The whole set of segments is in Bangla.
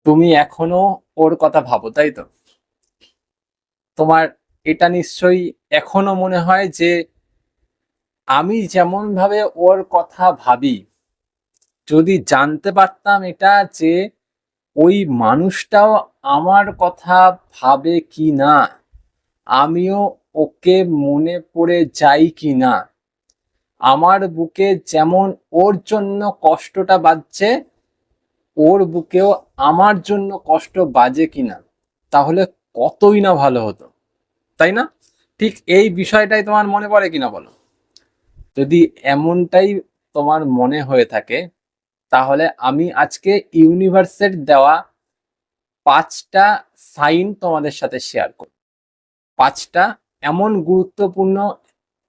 তুমি এখনো ওর কথা ভাবো, তাই তো? তোমার এটা নিশ্চয়ই এখনো মনে হয় যে আমি যেমন ভাবে ওর কথা ভাবি, যদি জানতে পারতাম এটা যে ওই মানুষটাও আমার কথা ভাবে কি না, আমিও ওকে মনে পড়ে যাই কি না, আমার বুকে যেমন ওর জন্য কষ্টটা বাজছে, ওর বুকেও আমার জন্য কষ্ট বাজে কিনা, তাহলে কতই না ভালো হতো, তাই না? ঠিক এই বিষয়টাই তোমার মনে পড়ে কিনা বলো। যদি এমনটাই তোমার মনে হয়ে থাকে, তাহলে আমি আজকে ইউনিভার্সের দেওয়া 5টা সাইন তোমাদের সাথে শেয়ার করব। 5টা এমন গুরুত্বপূর্ণ,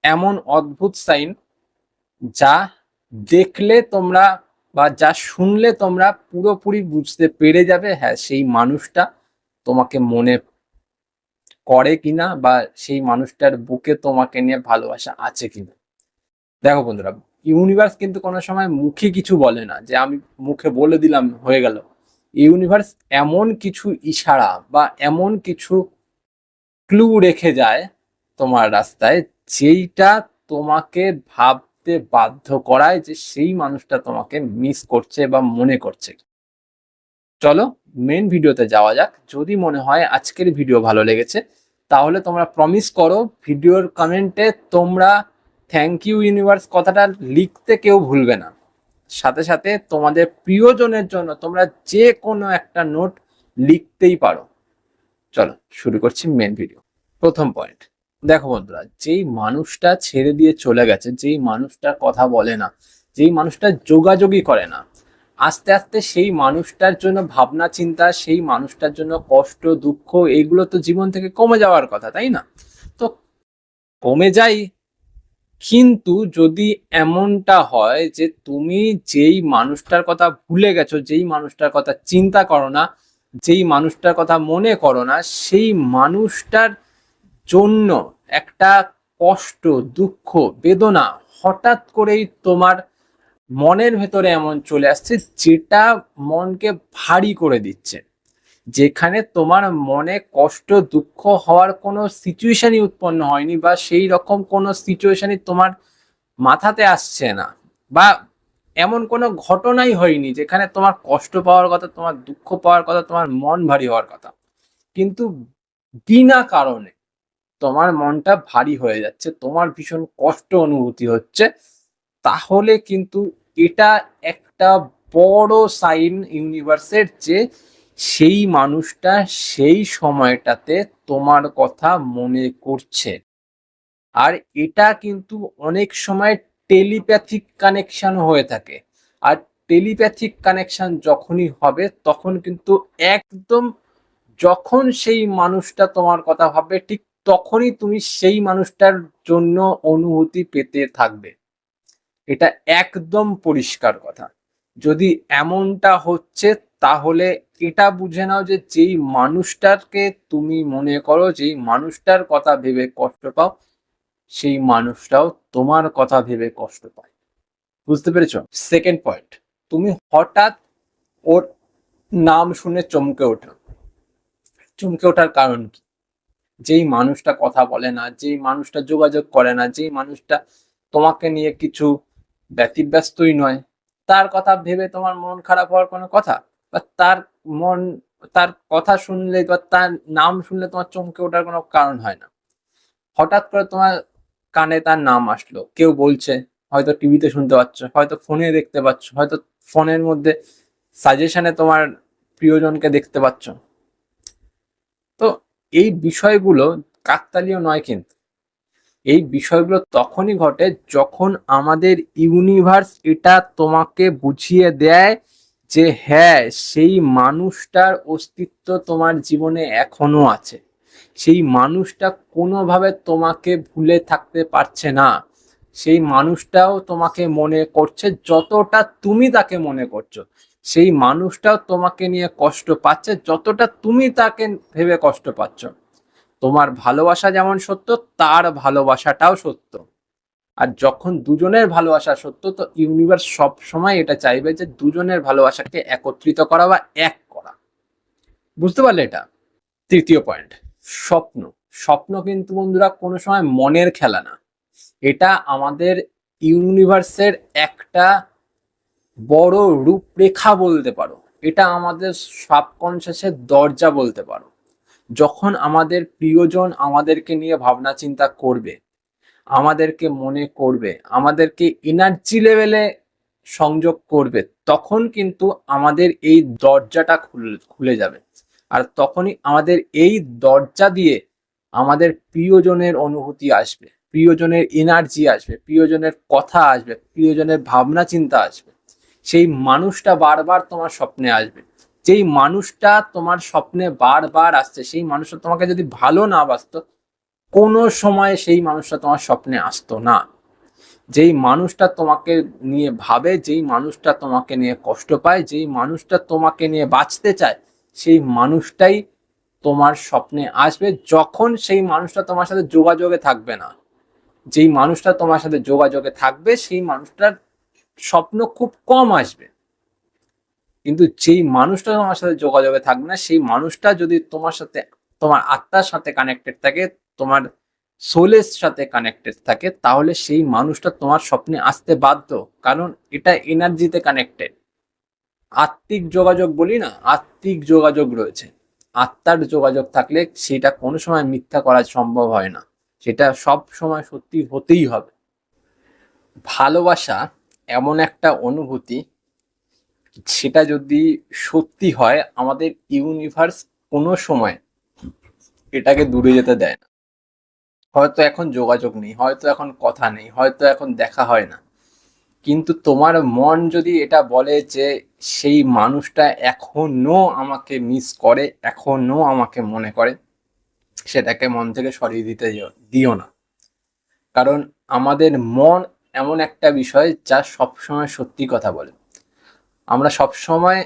এমন অদ্ভুত সাইন, যা দেখলে তোমরা বা যা শুনলে তোমরা পুরোপুরি বুঝতে পেরে যাবে, হ্যাঁ সেই মানুষটা তোমাকে মনে করে কিনা, বা সেই মানুষটার বুকে তোমাকে নিয়ে ভালোবাসা আছে কিনা। দেখো বন্ধুরা, ইউনিভার্স কিন্তু কোনো সময় মুখে কিছু বলে না যে আমি মুখে বলে দিলাম হয়ে গেল। ইউনিভার্স এমন কিছু ইশারা বা এমন কিছু ক্লু রেখে যায় তোমার রাস্তায়, যেইটা তোমাকে ভাবতে বাধ্য করায় যে সেই মানুষটা তোমাকে মিস করছে বা মনে করছে। চলো মেন ভিডিওতে যাওয়া যাক। যদি মনে হয় আজকের ভিডিও ভালো লেগেছে, তাহলে তোমরা প্রমিস করো ভিডিওর কমেন্টে তোমরা থ্যাংক ইউ ইউনিভার্স কথাটা লিখতে কেউ ভুলবে না। সাথে সাথে তোমাদের প্রিয়জনের জন্য তোমরা যে কোনো একটা নোট লিখতেই পারো। চলো শুরু করছি মেন ভিডিও। প্রথম পয়েন্ট, দেখো বন্ধুরা, যেই মানুষটা ছেড়ে দিয়ে চলে গেছে, যেই মানুষটার কথা বলে না, যেই মানুষটা যোগাযোগই করে না, আস্তে আস্তে সেই মানুষটার জন্য ভাবনা চিন্তা, সেই মানুষটার জন্য কষ্ট দুঃখ, এইগুলো তো জীবন থেকে কমে যাওয়ার কথা, তাই না? তো কমে যাই, কিন্তু যদি এমনটা হয় যে তুমি যেই মানুষটার কথা ভুলে গেছো, যেই মানুষটার কথা চিন্তা করো না, যেই মানুষটার কথা মনে করো না, সেই মানুষটার জন্য একটা কষ্ট দুঃখ বেদনা হঠাৎ করেই তোমার মনের ভেতরে এমন চলে আসছে, যেটা মনকে ভারী করে দিচ্ছে, যেখানে তোমার মনে কষ্ট দুঃখ হওয়ার কোনো সিচুয়েশনই উৎপন্ন হয়নি, বা সেই রকম কোনো সিচুয়েশনই তোমার মাথাতে আসছে না, বা এমন কোনো ঘটনাই হয়নি যেখানে তোমার কষ্ট পাওয়ার কথা, তোমার দুঃখ পাওয়ার কথা, তোমার মন ভারী হওয়ার কথা, কিন্তু বিনা কারণে তোমার মনটা ভারী হয়ে যাচ্ছে, তোমার ভীষণ কষ্ট অনুভূতি হচ্ছে, তাহলে কিন্তু এটা একটা বড় সাইন ইউনিভার্সের যে সেই মানুষটা সেই সময়টাতে তোমার কথা মনে করছে। আর এটা কিন্তু অনেক সময় টেলিপ্যাথিক কানেকশন হয়ে থাকে। আর টেলিপ্যাথিক কানেকশন যখনই হবে, তখন কিন্তু একদম যখন সেই মানুষটা তোমার কথা ভাববে, ঠিক তখনই তুমি সেই মানুষটার জন্য অনুভূতি পেতে থাকবে। এটা একদম পরিষ্কার কথা। যদি এমনটা হচ্ছে, তাহলে এটা বুঝে নাও যে যেই মানুষটাকে তুমি মনে করো, যেই মানুষটার কথা ভেবে কষ্ট পাও, সেই মানুষটাও তোমার কথা ভেবে কষ্ট পায়। বুঝতে পেরেছো? সেকেন্ড পয়েন্ট, তুমি হঠাৎ ওর নাম শুনে চমকে ওঠো। চমকে ওঠার কারণ কি? যেই মানুষটা কথা বলে না, যেই মানুষটা যোগাযোগ করে না, যেই মানুষটা তোমাকে নিয়ে কিছু ব্যতিব্যস্তই নয়, তার কথা ভেবে তোমার মন খারাপ হওয়ার কোনো কথা, বা মন তার কথা শুনলে বা তার নাম শুনলে তোমার চমকে ওঠার কোনো কারণ হয় না। হঠাৎ করে তোমার কানে তার নাম আসলো, কেউ বলছে, হয়তো টিভিতে শুনতে পাচ্ছ, হয়তো ফোনে দেখতে পাচ্ছ, হয়তো ফোনের মধ্যে সাজেশনে তোমার প্রিয়জনকে দেখতে পাচ্ছ। তো এই বিষয়গুলো কাকতালীয় নয়, কিন্তু এই বিষয়গুলো তখনই ঘটে যখন আমাদের ইউনিভার্স এটা তোমাকে বুঝিয়ে দেয় যে হ্যাঁ সেই মানুষটার অস্তিত্ব তোমার জীবনে এখনো আছে, সেই মানুষটা কোনোভাবে তোমাকে ভুলে থাকতে পারছে না, সেই মানুষটাও তোমাকে মনে করছে যতটা তুমি তাকে মনে করছো, সেই মানুষটাও তোমাকে নিয়ে কষ্ট পাচ্ছে যতটা তুমি তাকে ভেবে কষ্ট পাচ্ছ। তোমার ভালোবাসা যেমন সত্য, তার ভালোবাসাটাও সত্য। আর যখন দুজনের ভালোবাসা সত্য, তো ইউনিভার্স সব সময় এটা চাইবে যে দুজনের ভালোবাসাকে একত্রিত করা বা এক করা। বুঝতে পারলে এটা? তৃতীয় পয়েন্ট, স্বপ্ন। স্বপ্ন কিন্তু বন্ধুরা কোনো সময় মনের খেলা না, এটা আমাদের ইউনিভার্সের একটা বড় রূপরেখা বলতে পারো, এটা আমাদের সাবকনসিয়াসের দরজা বলতে পারো। যখন আমাদের প্রিয়জন আমাদেরকে নিয়ে ভাবনা চিন্তা করবে, আমাদেরকে মনে করবে, আমাদেরকে এনার্জি লেভেলে সংযোগ করবে, তখন কিন্তু আমাদের এই দরজাটা খুলে যাবে। আর তখনই আমাদের এই দরজা দিয়ে আমাদের প্রিয়জনের অনুভূতি আসবে, প্রিয়জনের এনার্জি আসবে, প্রিয়জনের কথা আসবে, প্রিয়জনের ভাবনা চিন্তা আসবে। সেই মানুষটা বারবার তোমার স্বপ্নে আসবে। যেই মানুষটা তোমার স্বপ্নে বারবার আসছে, সেই মানুষটা তোমাকে যদি ভালো না বাসতো, কোনো সময় সেই মানুষটা তোমার স্বপ্নে আসতো না। যেই মানুষটা তোমাকে নিয়ে ভাবে, যেই মানুষটা তোমাকে নিয়ে কষ্ট পায়, যেই মানুষটা তোমাকে নিয়ে বাঁচতে চায়, সেই মানুষটাই তোমার স্বপ্নে আসবে। যখন সেই মানুষটা তোমার সাথে যোগাযোগে থাকবে না, যেই মানুষটা তোমার সাথে যোগাযোগে থাকবে, সেই মানুষটার স্বপ্ন খুব কম আসবে। কিন্তু যেই মানুষটা তোমার সাথে যোগাযোগে থাকবে না, সেই মানুষটা যদি তোমার সাথে, তোমার আত্মার সাথে কানেক্টেড থাকে, তোমার সোলের সাথে কানেক্টেড থাকে, তাহলে সেই মানুষটা তোমার স্বপ্নে আসতে বাধ্য। কারণ এটা এনার্জিতে কানেক্টেড। আত্মিক যোগাযোগ বলি না, আত্মিক যোগাযোগ রয়েছে। আত্মার যোগাযোগ থাকলে সেটা কোনো সময় মিথ্যা করা সম্ভব হয় না, সেটা সব সময় সত্যি হতেই হবে। ভালোবাসা এমন একটা অনুভূতি, সেটা যদি সত্যি হয়, আমাদের ইউনিভার্স কোনো সময় এটাকে দূরে যেতে দেয় না। হয়তো এখন যোগাযোগ নেই, হয়তো এখন কথা নেই, হয়তো এখন দেখা হয় না, কিন্তু তোমার মন যদি এটা বলে যে সেই মানুষটা এখনো আমাকে মিস করে, এখনো আমাকে মনে করে, সেটাকে মন থেকে সরিয়ে দিও না। কারণ আমাদের মন এমন একটা বিষয় যা সবসময় সত্যি কথা বলে। আমরা সবসময়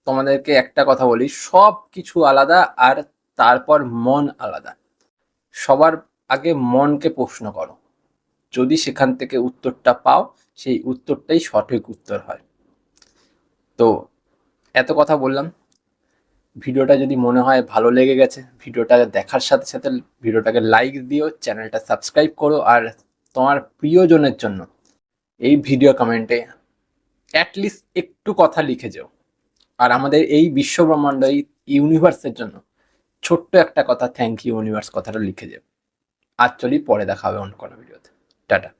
তোমাদেরকে একটা কথা বলি, সব কিছু আলাদা আর তারপর মন আলাদা। সবার আগে মনকে প্রশ্ন করো, যদি সেখান থেকে উত্তরটা পাও, সেই উত্তরটাই সঠিক উত্তর হয়। তো এত কথা বললাম, ভিডিওটা যদি মনে হয় ভালো লেগে গেছে, ভিডিওটা দেখার সাথে সাথে ভিডিওটাকে লাইক দিও, চ্যানেলটা সাবস্ক্রাইব করো, আর তোমার প্রিয়জনের জন্য এই ভিডিও কমেন্টে অ্যাটলিস্ট একটু কথা লিখে যাও। আর আমাদের এই বিশ্বব্রহ্মাণ্ড, এই ইউনিভার্সের জন্য ছোট্ট একটা কথা, থ্যাংক ইউ ইউনিভার্স কথাটা লিখে যাও। আর চলি, পরে দেখা হবে অন্য কোনো ভিডিওতে। টাটা।